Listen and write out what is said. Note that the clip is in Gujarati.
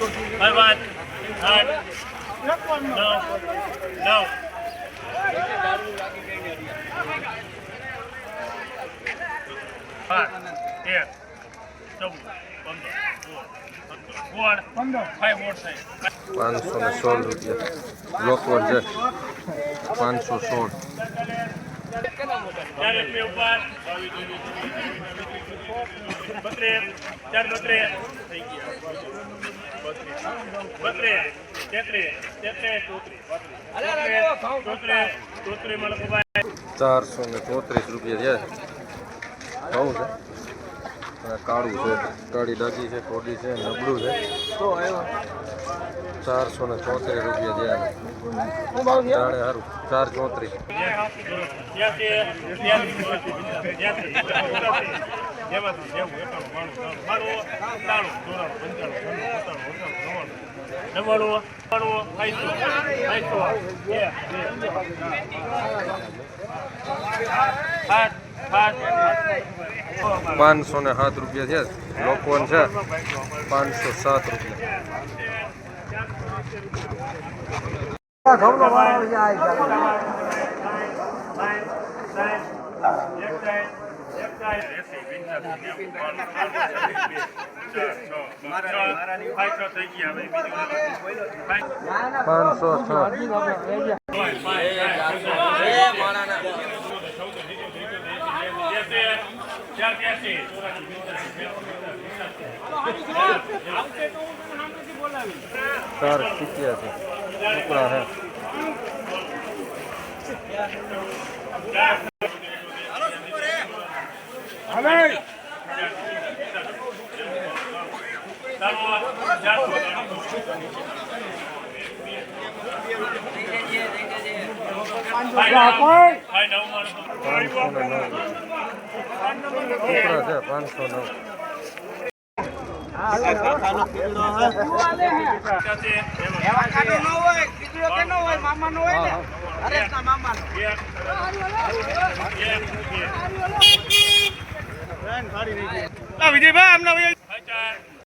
8 9 ₹516 લોકવર છે 516 ₹434 બહુ છે કાળું છે કાળી ડાગી છે કોડી છે નબળું છે ₹434 જાણે સારું 507 છે લોકવન છે ₹507 ટુકડા છે વિજયભાઈ